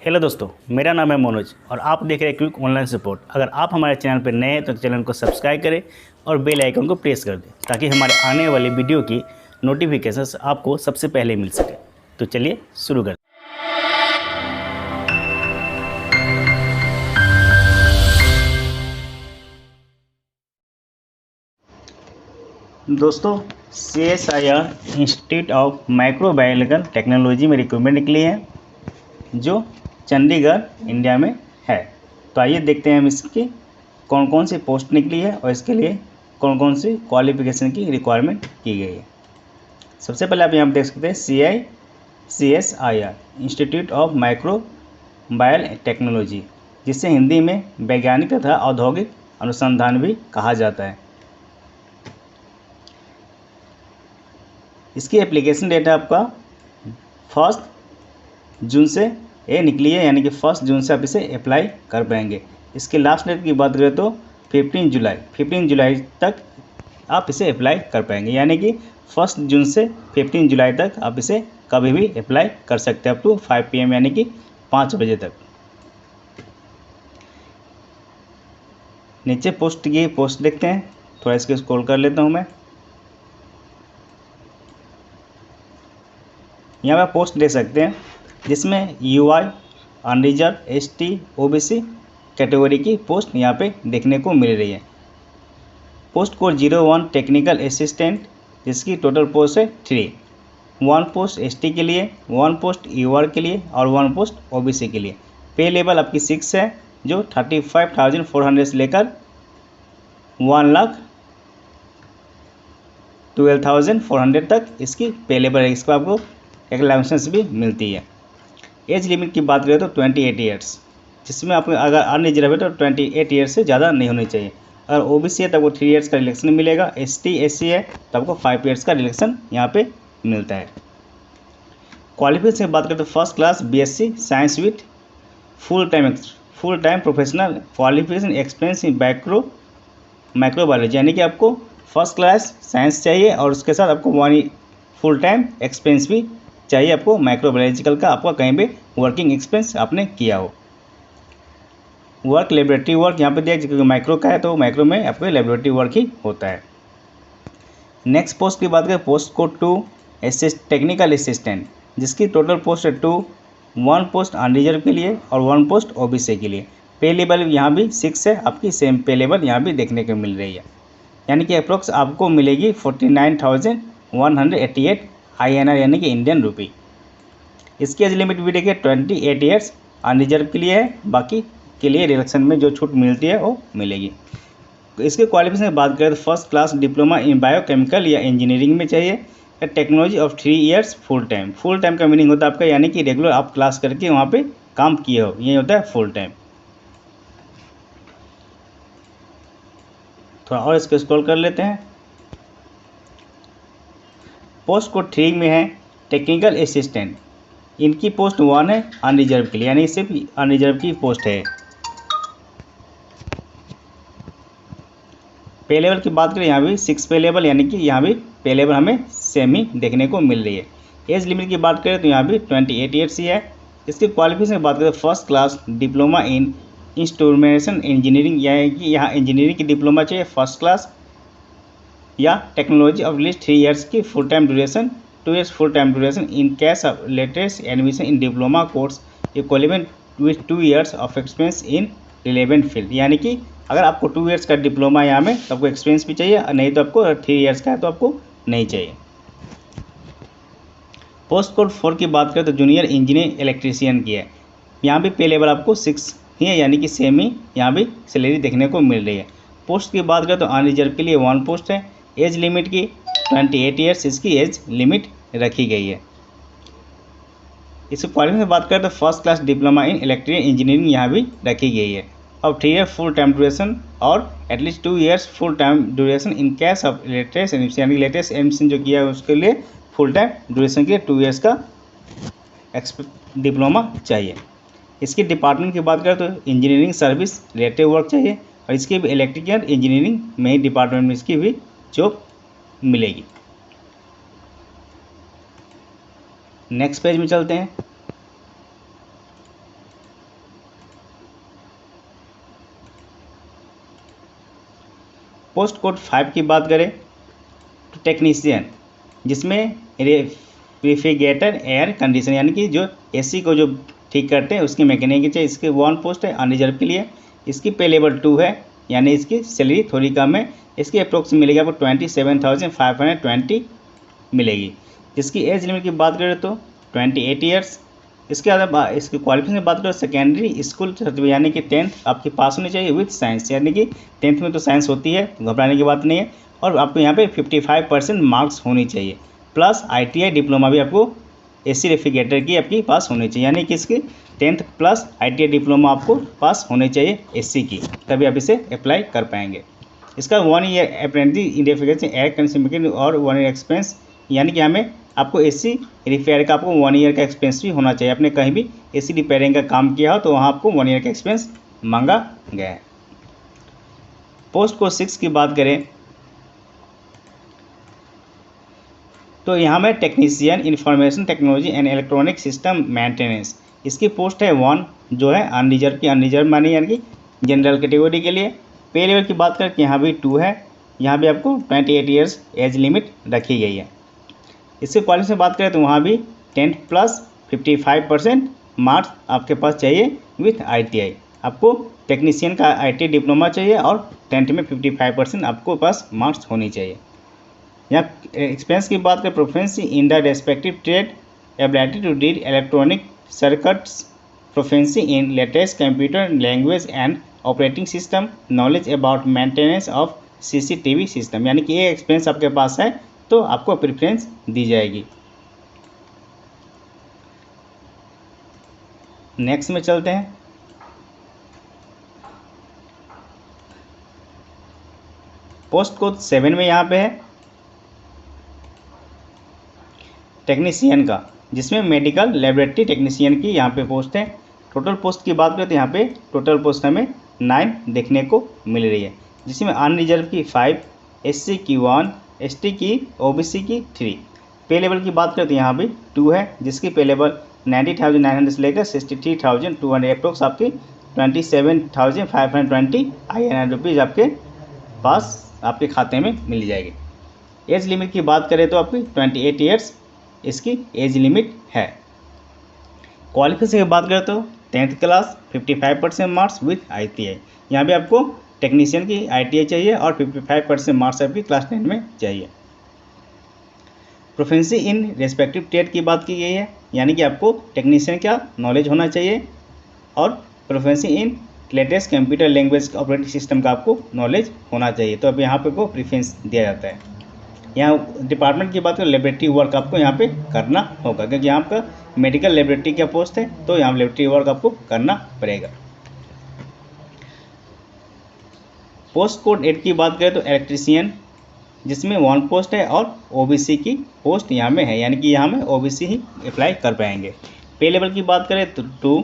Hello दोस्तों, मेरा नाम है मनोज और आप देख रहे हैं क्विक ऑनलाइन सपोर्ट। अगर आप हमारे चैनल पर नए हैं तो चैनल को सब्सक्राइब करें और बेल आइकन को प्रेस कर दें ताकि हमारे आने वाली वीडियो की नोटिफिकेशंस आपको सबसे पहले मिल सके। तो चलिए शुरू करते हैं। दोस्तों, CSIR institute of microbiological technology में रिक्रूटमेंट निकली है जो चंडीगढ़ इंडिया में है। तो आइए देखते हैं हम इसकी कौन कौन सी पोस्ट निकली है और इसके लिए कौन कौन सी क्वालिफिकेशन की रिक्वायरमेंट की गई है। सबसे पहले आप यहाँ पर देख सकते हैं CSIR institute of microbial technology, जिसे हिंदी में वैज्ञानिक तथा औद्योगिक अनुसंधान भी कहा जाता है। इसकी एप्लीकेशन डेट है आपका 1 जून से ये निकली है, यानी कि 1 जून से आप इसे अप्लाई कर पाएंगे। इसके लास्ट डेट की बात करें तो 15 जुलाई तक आप इसे अप्लाई कर पाएंगे, यानी कि 1 जून से 15 जुलाई तक आप इसे कभी भी अप्लाई कर सकते हैं, अप टू 5 PM यानी कि 5 बजे तक। नीचे पोस्ट देखते हैं, थोड़ा इसको स्क्रॉल कर लेता हूँ मैं। यहाँ पर पोस्ट देख सकते हैं जिसमें UI unreserved ST OBC category की पोस्ट यहाँ पे देखने को मिल रही है। पोस्ट कोड 01 टेक्निकल असिस्टेंट, जिसकी टोटल पोस्ट है 3। 1 पोस्ट ST के लिए, 1 पोस्ट UR के लिए और 1 पोस्ट OBC के लिए। पे लेवल आपकी 6 है, जो 35,400 से लेकर 1,12,400 तक इसकी पे लेवल है। इसको आपको एक लाइसेंस भी मिलती है। एज लिमिट की बात करें तो 28 ईयर्स, जिसमें आपको अगर अनरिजर्व है तो 28 ईयर्स से ज़्यादा नहीं होनी चाहिए। अगर OBC है तो आपको 3 ईयर्स का रिलेक्शन मिलेगा। ST SC है तो आपको 5 ईयर्स का रिलेक्शन यहाँ पे मिलता है। क्वालिफिकेशन की बात करें तो first class BSc science with full time professional qualification experience in microbiology, यानी कि आपको फर्स्ट क्लास साइंस चाहिए और उसके साथ आपको 1 फुल टाइम एक्सपीरियंस भी चाहिए आपको माइक्रोबायोलॉजिकल का, आपका कहीं भी वर्किंग एक्सपीरियंस आपने किया हो। वर्क लेबोरेटरी वर्क यहाँ पे दिया, क्योंकि माइक्रो का है तो माइक्रो में आपको लेबोरेटरी वर्क ही होता है। नेक्स्ट पोस्ट की बात करें, पोस्ट कोड 2 टेक्निकल असिस्टेंट, जिसकी टोटल पोस्ट है 2। 1 पोस्ट अनरिजर्व के लिए और 1 पोस्ट OBC के लिए। पे लेवल यहाँ भी 6 है, आपकी सेम पे लेवल यहाँ भी देखने को मिल रही है, यानी कि अप्रोक्स आपको मिलेगी 49,188 INR, यानी कि इंडियन रुपी। इसकी एज लिमिट भी देखिए 28 ईयर्स अनरिजर्व के लिए है, बाकी के लिए रिलेक्शन में जो छूट मिलती है वो मिलेगी। इसके क्वालिफिकेशन की बात करें तो first class diploma in biochemical या इंजीनियरिंग में चाहिए, technology of 3 years full time का मीनिंग होता है आपका, यानी कि रेगुलर आप क्लास करके वहाँ पे काम किए हो, ये होता है फुल टाइम। थोड़ा और इसको स्क्रॉल कर लेते हैं। पोस्ट कोड 3 में है टेक्निकल असिस्टेंट, इनकी पोस्ट 1 है अनरिजर्व के लिए, यानी सिर्फ अनरिजर्व की पोस्ट है। पे लेवल की बात करें यहाँ भी 6 पे लेवल, यानी कि यहाँ भी पे लेवल हमें सेम ही देखने को मिल रही है। एज लिमिट की बात करें तो यहाँ भी 28 ईयर्स ही है। इसकी क्वालिफिकेशन की बात करें तो first class diploma in instrumentation engineering, यानी कि यहाँ इंजीनियरिंग की डिप्लोमा चाहिए फर्स्ट क्लास, या टेक्नोलॉजी ऑफ लिस्ट 3 ईयर्स की full time duration, 2 years full time duration in case of latest admission in diploma course equivalent with 2 years of experience in relevant field, यानी कि अगर आपको 2 years का diploma यहाँ में तो आपको एक्सपीरियंस भी चाहिए, नहीं तो आपको 3 ईयर्स का है तो आपको नहीं चाहिए। पोस्ट कोड 4 की बात करें तो जूनियर इंजीनियर इलेक्ट्रीशियन की है, यहाँ भी पे लेवल आपको 6 ही है, यानी कि सेम ही यहाँ भी सैलरी देखने को मिल रही है। पोस्ट की बात करें तो अनरिजर्व के लिए 1 पोस्ट है। एज लिमिट की 28 ईयर्स इसकी एज लिमिट रखी गई है। इसको क्वालिफिकेशन की बात करें तो first class diploma in electrical engineering यहाँ भी रखी गई है। अब 3 ईयर फुल टाइम ड्यूरेशन और at least 2 years full time duration in case of latest admission, यानी लेटेस्ट एडमिशन जो किया है उसके लिए फुल टाइम ड्यूरेशन के 2 ईयर्स का डिप्लोमा चाहिए। इसकी डिपार्टमेंट की बात करें तो इंजीनियरिंग सर्विस रिलेटेड वर्क चाहिए, और इसकी भी इलेक्ट्रिकल इंजीनियरिंग में ही डिपार्टमेंट में इसकी भी जॉब मिलेगी। नेक्स्ट पेज में चलते हैं। पोस्ट कोड 5 की बात करें तो टेक्नीशियन, जिसमें रेफ्रिजरेटर एयर कंडीशन यानी कि जो एसी को जो ठीक करते हैं उसकी मैकेनिक चाहिए। इसके 1 पोस्ट है अनरिजर्व के लिए। इसकी पे लेवल 2 है, यानी इसकी सैलरी थोड़ी कम है। इसकी अप्रोक्स मिलेगी आपको 27,520 मिलेगी। जिसकी एज लिमिट की बात करें तो 28 ईयर्स। इसके अलावा इसकी क्वालिफिकेशन की बात करें सेकेंडरी स्कूल सर्टिफिकेट यानी कि 10th आपके पास होनी चाहिए विथ साइंस, यानी कि 10th में तो साइंस होती है, घबराने की बात नहीं है। और आपको यहाँ पे 55% मार्क्स होनी चाहिए, प्लस ITI डिप्लोमा भी आपको AC रेफ्रिजरेटर की आपके पास होनी चाहिए, यानी कि इसकी 10th प्लस ITI डिप्लोमा आपको पास होने चाहिए AC की, तभी आप इसे अप्लाई कर पाएंगे। इसका 1 ईयर अप्रेंटिस इन रेफ्रिजरेशन एयर कंडीशनिंग और 1 ईयर एक्सपीरियंस, यानी कि हमें आपको AC रिपेयर का आपको 1 ईयर का एक्सपीरियंस भी होना चाहिए। आपने कहीं भी AC रिपेयरिंग का काम किया हो तो वहाँ आपको 1 ईयर का एक्सपीरियंस मांगा गया है। पोस्ट कोड 6 की बात करें तो यहाँ में technician information technology and electronic system maintenance, इसकी पोस्ट है 1 जो है अनरिजर्व की। अनरिजर्व मानी यानी कि जनरल कैटेगरी के लिए। पे लेवल की बात करें तो यहाँ भी 2 है, यहाँ भी आपको 28 ईयर्स एज लिमिट रखी गई है। इससे क्वालिफिकेशन से बात करें तो वहाँ भी 10th प्लस 55% मार्क्स आपके पास चाहिए विथ ITI। आपको टेक्नीशियन का ITI डिप्लोमा चाहिए और 10th में 55% आपको पास मार्क्स होनी चाहिए। यहाँ एक्सपीरियंस की बात करें proficiency in the respective trade, ability to read electronic circuits, proficiency in latest computer language and operating system, knowledge about maintenance of CCTV system, यानी कि ये एक्सपीरियंस आपके पास है तो आपको प्रेफरेंस दी जाएगी। नेक्स्ट में चलते हैं। पोस्ट कोड 7 में यहाँ पे है टेक्नीशियन का, जिसमें मेडिकल लेबोरेटरी टेक्नीशियन की यहाँ पे पोस्ट है। टोटल पोस्ट की बात करें तो यहाँ पे टोटल पोस्ट हमें 9 देखने को मिल रही है, जिसमें अनरिजर्व की 5, SC की 1, ST की, OBC की 3। पे लेवल की बात करें तो यहाँ भी 2 है, जिसकी पे लेवल 90,900 से लेकर 63,200 अप्रोक्स आपकी 27,520 INR रुपीज़ आपके पास आपके खाते में मिल जाएगी। एज लिमिट की बात करें तो आपकी 28 ईयर्स इसकी एज लिमिट है। क्वालिफिकेशन की बात करें तो 10th class 55% marks with ITI। यहाँ भी आपको टेक्नीशियन की ITI चाहिए और 55% मार्क्स आपकी क्लास 10 में चाहिए। प्रोफिशिएंसी इन रेस्पेक्टिव ट्रेड की बात की गई है, यानी कि आपको टेक्नीशियन का नॉलेज होना चाहिए और proficiency in latest computer language operating system का आपको नॉलेज होना चाहिए, तो अब यहाँ पे को प्रेफरेंस दिया जाता है। यहाँ डिपार्टमेंट की बात करें लेबोरेटरी वर्क आपको यहाँ पे करना होगा, क्योंकि यहाँ का मेडिकल लेबोरेटरी का पोस्ट है तो यहाँ लेबोरेटरी वर्क आपको करना पड़ेगा। पोस्ट कोड 8 की बात करें तो इलेक्ट्रीशियन, जिसमें 1 पोस्ट है और OBC की पोस्ट यहाँ में है, यानी कि यहाँ में OBC ही अप्लाई कर पाएंगे। पे लेवल की बात करें तो 2,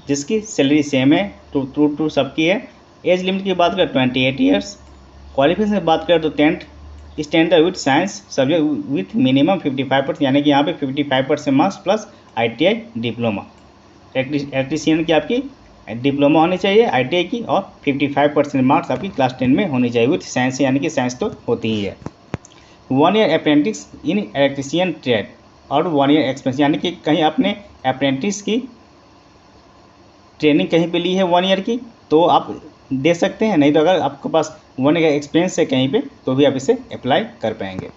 जिसकी सैलरी सेम है, 2 सबकी है। एज लिमिट की बात करें 28 ईयर्स। क्वालिफिकेशन की बात करें तो 10th standard with science subject with minimum 55%, यानी कि यहाँ पे 55% marks plus ITI diploma. Electrician की आपकी डिप्लोमा होनी चाहिए ITI की और 55% मार्क्स आपकी क्लास 10 में होनी चाहिए विथ साइंस, यानी कि साइंस तो होती ही है। 1 ईयर अप्रेंटिस इन इलेक्ट्रीशियन ट्रेड और 1 ईयर एक्सपीरियंस, यानी कि कहीं आपने अप्रेंटिस की ट्रेनिंग कहीं पे ली है 1 ईयर की तो आप दे सकते हैं, नहीं तो अगर आपके पास 1 ईयर का एक्सपीरियंस है कहीं पे तो भी आप इसे अप्लाई कर पाएंगे।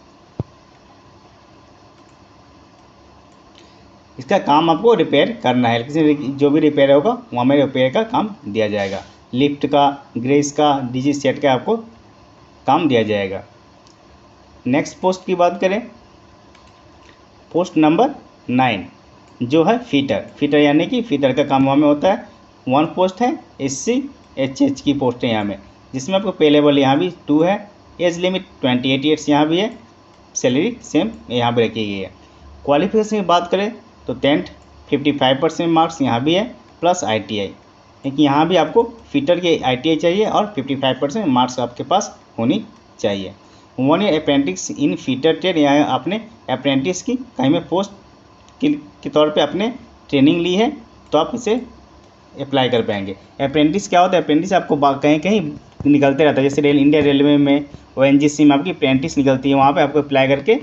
इसका काम आपको रिपेयर करना है, किसी जो भी रिपेयर होगा वहाँ में रिपेयर का काम दिया जाएगा। लिफ्ट का, ग्रेस का, DG सेट का आपको काम दिया जाएगा। नेक्स्ट पोस्ट की बात करें, पोस्ट नंबर 9 जो है फीटर यानी कि फीटर का काम वहाँ में होता है। 1 पोस्ट है, SC HH की पोस्ट है यहाँ में, जिसमें आपको पे लेवल यहाँ भी 2 है। एज लिमिट 28 ईयर्स यहाँ भी है। सैलरी सेम यहाँ पर रखी गई है। क्वालिफिकेशन की बात करें तो 10th 55% मार्क्स यहाँ भी है प्लस ITI, क्योंकि यहाँ भी आपको फीटर की ITI चाहिए और 55% मार्क्स आपके पास होनी चाहिए। 1 ईयर अप्रेंटिस इन फीटर ट्रेड, यहाँ आपने अप्रेंटिस की कहीं में पोस्ट के तौर पे आपने ट्रेनिंग ली है तो आप इसे अप्लाई कर पाएंगे। अप्रेंटिस क्या होता है, अप्रेंटिस आपको कहीं निकलते रहता है। जैसे इंडिया रेलवे में, ONGC में आपकी अप्रेंटिस निकलती है, वहाँ पे आपको अप्लाई करके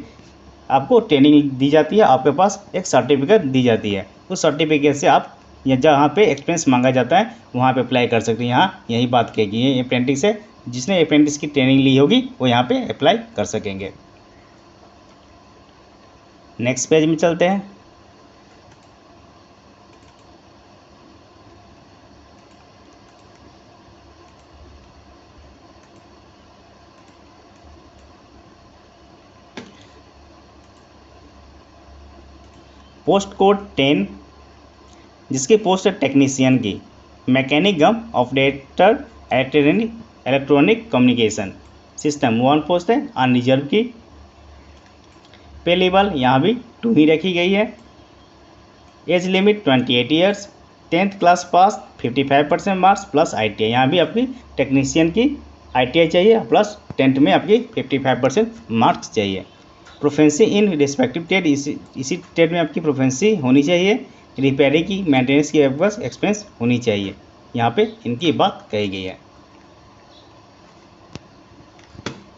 आपको ट्रेनिंग दी जाती है, आपके पास एक सर्टिफिकेट दी जाती है। उस सर्टिफिकेट से आप या जहाँ पे एक्सपीरियंस मांगा जाता है वहाँ पे अप्लाई कर सकते हैं। यहाँ यही बात कहेगी, ये अप्रेंटिस है, जिसने अप्रेंटिस की ट्रेनिंग ली होगी वो यहाँ पे अप्लाई कर सकेंगे। नेक्स्ट पेज में चलते हैं। पोस्ट कोड 10, जिसकी पोस्ट है टेक्नीशियन की, mechanic cum operator electronic communication system, 1 post है अनरिजर्व की। पे लेवल यहाँ भी 2 ही रखी गई है। Age limit 28 years, 10th class pass, 55% marks plus ITI। यहाँ भी आपकी टेक्नीशियन की ITI चाहिए प्लस 10th में आपकी 55% मार्क्स चाहिए। प्रोफेंसी इन रिस्पेक्टिव ट्रेड, इसी ट्रेड में आपकी प्रोफेंसी होनी चाहिए। रिपेयरिंग की, मेंटेनेंस की आपके पास एक्सपेंस होनी चाहिए। यहाँ पे इनकी बात कही गई है।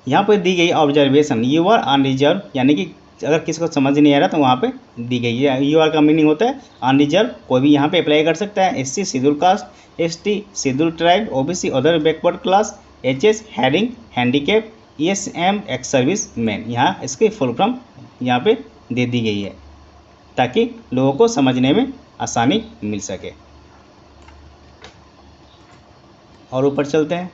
यहाँ पर दी गई ऑब्जर्वेशन, यू आर अनरिजर्व, यानी कि अगर किसी को समझ नहीं आ रहा तो वहाँ पे दी गई है। यू आर का मीनिंग होता है अनरिजर्व, कोई भी यहाँ पे अप्लाई कर सकता है। SC schedule caste, ST schedule tribe, OBC other backward class, HS herring handicap, ESM ex service man. यहाँ इसके फुल फॉर्म यहाँ पे दे दी गई है ताकि लोगों को समझने में आसानी मिल सके। और ऊपर चलते हैं।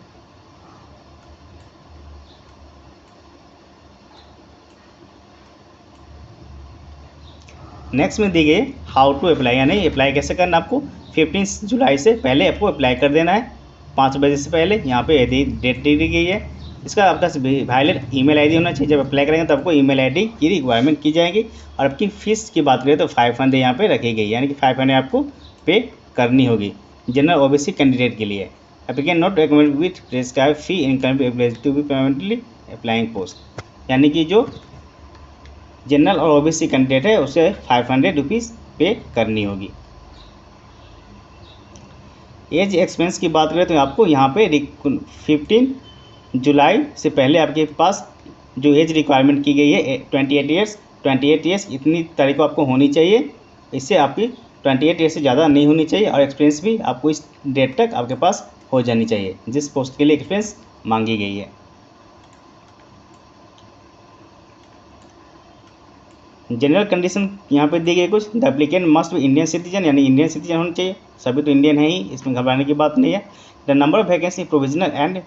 नेक्स्ट में दी गई हाउ टू अप्लाई, यानी अप्लाई कैसे करना। आपको 15 जुलाई से पहले आपको अप्लाई कर देना है, 5 बजे से पहले। यहाँ पे डेट दी गई है। इसका आपका वैलिड ईमेल ID होना चाहिए। जब अप्लाई करेंगे तो आपको ईमेल ID की रिक्वायरमेंट की जाएगी। और आपकी फ़ीस की बात करें तो 500 यहाँ पे रखी गई, यानी कि 500 आपको पे करनी होगी जनरल OBC कैंडिडेट के लिए। Applicant not recommend with prescribe fee income to be permanently applying post, यानी कि जो जनरल और OBC कैंडिडेट है उसे 500 रुपीज़ पे करनी होगी। एज एक्सपेंस की बात करें तो आपको यहाँ पे 15 जुलाई से पहले आपके पास जो एज रिक्वायरमेंट की गई है 28 ईयर्स इतनी तारीख को आपको होनी चाहिए। इससे आपकी 28 ईयर्स से ज़्यादा नहीं होनी चाहिए। और एक्सपीरियंस भी आपको इस डेट तक आपके पास हो जानी चाहिए जिस पोस्ट के लिए एक्सपीरियंस मांगी गई है। जनरल कंडीशन यहाँ पे दी गई कुछ, the applicant must be Indian citizen, यानी इंडियन सिटीजन होना चाहिए। सभी तो इंडियन है ही, इसमें घबराने की बात नहीं है। The number of vacancy provisional and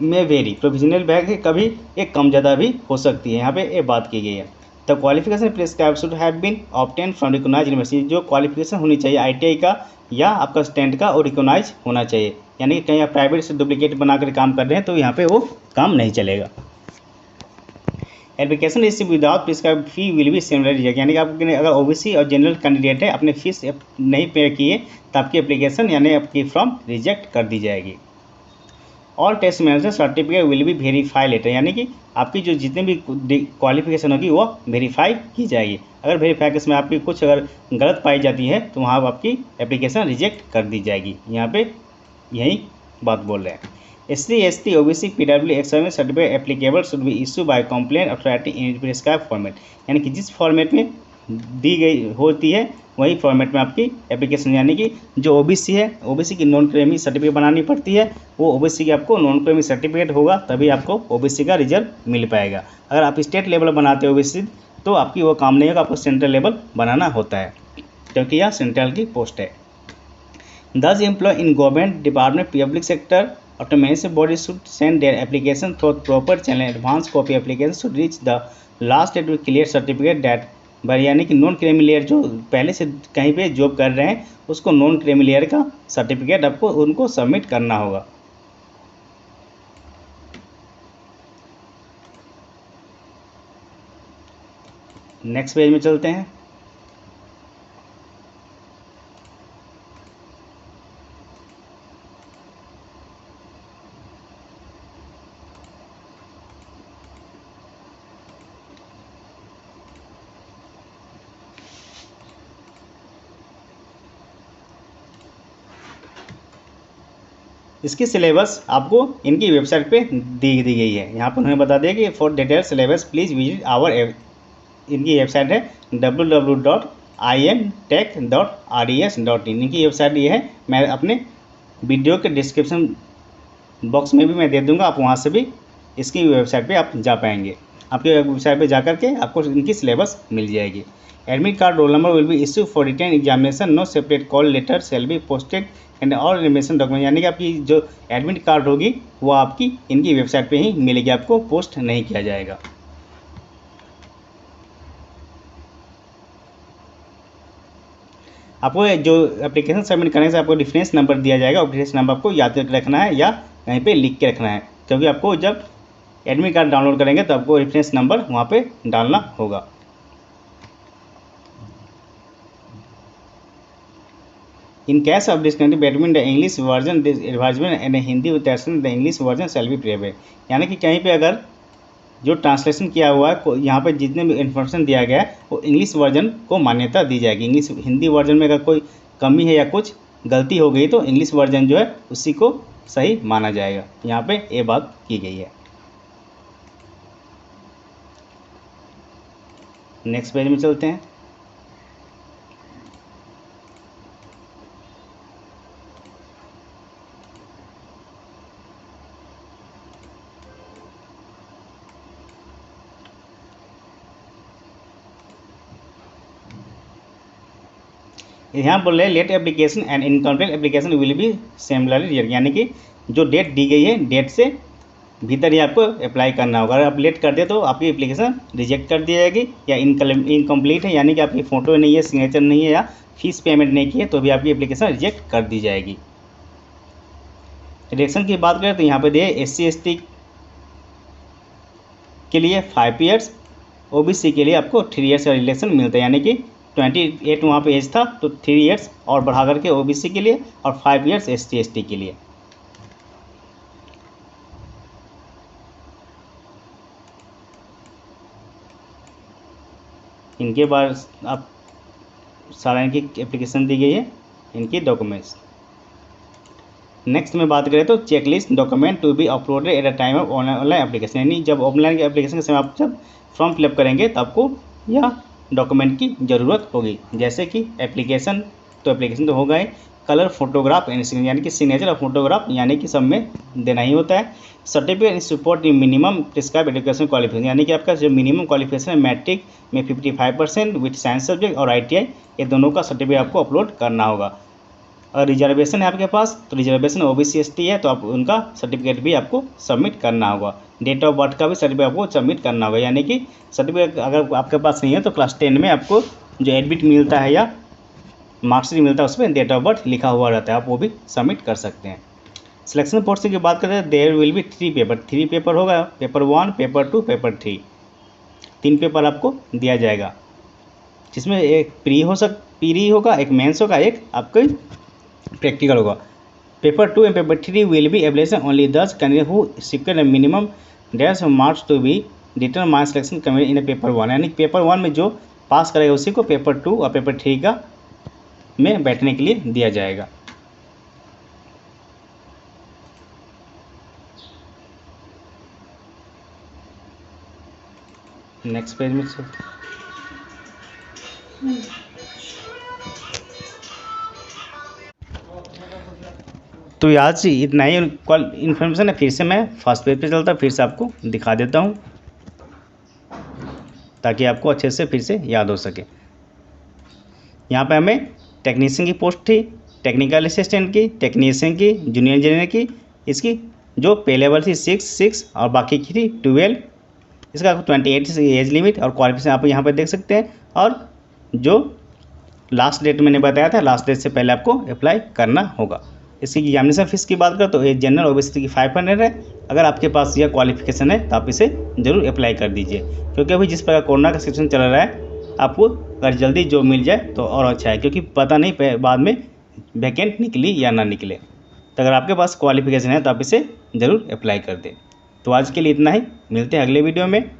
में वेरी, प्रोविजनल बैग है, कभी एक कम ज़्यादा भी हो सकती है, यहाँ पे ये बात की गई है। The qualification prescribe should have been obtain from recognised university, जो क्वालिफिकेशन होनी चाहिए ITI का या आपका स्टैंड का और रिकॉग्नाइज होना चाहिए। यानी कि कहीं आप प्राइवेट से डुप्लीकेट बनाकर काम कर रहे हैं तो यहाँ पे वो काम नहीं चलेगा। Application receive without prescribe fee will be similar reject, यानी कि आप अगर OBC और जनरल कैंडिडेट है अपने फीस नहीं पे किए तो आपकी एप्लीकेशन यानी आपकी फॉर्म रिजेक्ट कर दी जाएगी। और test manager certificate will be verify later, यानी कि आपकी जो जितने भी क्वालिफिकेशन होगी वो वेरीफाई की जाएगी। अगर वेरीफाई में आपकी कुछ अगर गलत पाई जाती है तो वहाँ आपकी एप्लीकेशन रिजेक्ट कर दी जाएगी। यहाँ पे यही बात बोल रहे हैं। SC ST OBC PW ex service certificate applicable should be issue bye complaint authority in prescribe format, यानी कि जिस फॉर्मेट में दी गई होती है वही फॉर्मेट में आपकी एप्लीकेशन, यानी कि जो OBC है OBC की नॉन क्रीमी सर्टिफिकेट बनानी पड़ती है, वो OBC की आपको नॉन क्रीमी सर्टिफिकेट होगा तभी आपको OBC का रिजल्ट मिल पाएगा। अगर आप स्टेट लेवल बनाते हो OBC तो आपकी वो काम नहीं होगा, आपको सेंट्रल लेवल बनाना होता है क्योंकि यह सेंट्रल की पोस्ट है। Thus, employee in government department, public sector, autonomous bodies should send their application through proper channel. Advance copy application should reach the last date with clear certificate that, यानी कि non creamy layer जो पहले से कहीं पे job कर रहे हैं उसको नॉन क्रीमी लेयर का सर्टिफिकेट आपको उनको सबमिट करना होगा। नेक्स्ट पेज में चलते हैं। इसकी सिलेबस आपको इनकी वेबसाइट पे दी गई है। यहाँ पर उन्होंने बता दिया कि for detail syllabus please visit our, इनकी वेबसाइट है www.imtech.res.in। इनकी वेबसाइट ये है, मैं अपने वीडियो के डिस्क्रिप्शन बॉक्स में भी मैं दे दूंगा, आप वहाँ से भी इसकी वेबसाइट पे आप जा पाएंगे। आपकी वेबसाइट पे जा करके आपको इनकी सिलेबस मिल जाएगी। Admit card roll number will be issue for written examination, no separate call letter shall be posted and all information document, यानी कि आपकी जो एडमिट कार्ड होगी वो आपकी इनकी वेबसाइट पे ही मिलेगी, आपको पोस्ट नहीं किया जाएगा। आपको जो एप्लीकेशन सबमिट करने से आपको रेफरेंस नंबर दिया जाएगा, और रेफरेंस नंबर आपको याद करके रखना है या कहीं पे लिख के रखना है, क्योंकि आपको जब एडमिट कार्ड डाउनलोड करेंगे तो आपको रेफरेंस नंबर वहाँ पे डालना होगा। In case of discontinuity between the English version this advertisement and Hindi version the English version shall be preferred, यानी कि कहीं पे अगर जो ट्रांसलेशन किया हुआ है यहाँ पे जितने भी इन्फॉर्मेशन दिया गया है वो इंग्लिश वर्जन को मान्यता दी जाएगी। इंग्लिश हिंदी वर्जन में अगर कोई कमी है या कुछ गलती हो गई तो इंग्लिश वर्जन जो है उसी को सही माना जाएगा। यहाँ पे ये बात की गई है। नेक्स्ट पेज में चलते हैं। यहाँ बोल रहे हैं late application and incomplete application will be similarly reject, यानी कि जो डेट दी गई है डेट से भीतर ही आपको अप्लाई करना होगा। अगर आप लेट कर दे तो आपकी एप्लीकेशन रिजेक्ट कर दी जाएगी, या इनकम्प्लीट है यानी कि आपकी फ़ोटो नहीं है, सिग्नेचर नहीं है या फीस पेमेंट नहीं की है तो भी आपकी एप्लीकेशन रिजेक्ट कर दी जाएगी। रिजेक्शन की बात करें तो यहाँ पे दिए SC/ST के लिए 5 ईयर्स, OBC के लिए आपको 3 ईयर्स का रिलेक्शन मिलता है, यानी कि 28 वहाँ पे एज था तो 3 ईयर्स और बढ़ा करके OBC के लिए और 5 ईयर्स SC/ST के लिए। इनके बाद आप सारा इनकी एप्लीकेशन दी गई है, इनकी डॉक्यूमेंट्स। नेक्स्ट में बात करें तो checklist document to be uploaded at the time of online application, यानी जब ऑनलाइन के एप्लीकेशन के समय आप जब फॉर्म फिलअप करेंगे तो आपको यह डॉक्यूमेंट की ज़रूरत होगी, जैसे कि एप्लीकेशन तो होगा ही, कलर फोटोग्राफ एंड सिग्नेचर, यानी कि सिग्नेचर और फोटोग्राफ यानी कि सब में देना ही होता है। Certificate in support minimum prescribe education qualification, यानी कि आपका जो मिनिमम क्वालिफिकेशन है मैट्रिक में 55% विथ साइंस सब्जेक्ट और ITI, ये दोनों का सर्टिफिकेट आपको अपलोड करना होगा। अगर रिजर्वेशन है आपके पास तो रिजर्वेशन OBC/ST है तो आप उनका सर्टिफिकेट भी आपको सबमिट करना होगा। डेट ऑफ बर्थ का भी सर्टिफिकेट आपको सबमिट करना होगा, यानी कि सर्टिफिकेट अगर आपके पास नहीं है तो क्लास 10 में आपको जो एडमिट मिलता है या मार्कशीट मिलता है उसमें डेट ऑफ बर्थ लिखा हुआ रहता है, आप वो भी सबमिट कर सकते हैं। सिलेक्शन पोर्शन की बात करें तो देयर विल बी 3 पेपर होगा, पेपर 1, पेपर 2, पेपर 3, 3 पेपर आपको दिया जाएगा, जिसमें एक प्री होगा, एक मेंस होगा, एक आपका प्रैक्टिकल होगा। Paper 2 and paper 3 will be evaluation only those candidate who secure the minimum dash marks to be determine selection committee in paper 1, यानी पेपर 1 में जो पास करेगा उसी को पेपर 2 और पेपर 3 का में बैठने के लिए दिया जाएगा। नेक्स्ट पेज में तो आज इतना ही इन्फॉर्मेशन है। फिर से मैं फर्स्ट पेज पे चलता, फिर से आपको दिखा देता हूँ ताकि आपको अच्छे से फिर से याद हो सके। यहाँ पे हमें टेक्नीशियन की पोस्ट थी, टेक्निकल असिस्टेंट की, टेक्नीशियन की, जूनियर इंजीनियर की, इसकी जो पे लेवल थी 6 और बाकी की थी 12। इसका 28 एज लिमिट और क्वालिफिकेशन आप यहाँ पर देख सकते हैं, और जो लास्ट डेट मैंने बताया था लास्ट डेट से पहले आपको अप्लाई करना होगा। इसकी एग्जामिनेशन फीस की बात करें तो ये जनरल OBC की 500 है। अगर आपके पास यह क्वालिफिकेशन है तो आप इसे ज़रूर अप्लाई कर दीजिए, क्योंकि अभी जिस प्रकार कोरोना का सिचुएशन चल रहा है आपको अगर जल्दी जॉब मिल जाए तो और अच्छा है, क्योंकि पता नहीं बाद में वैकेंट निकली या ना निकले। तो अगर आपके पास क्वालिफिकेशन है तो आप इसे ज़रूर अप्लाई कर दें। तो आज के लिए इतना ही, मिलते हैं अगले वीडियो में।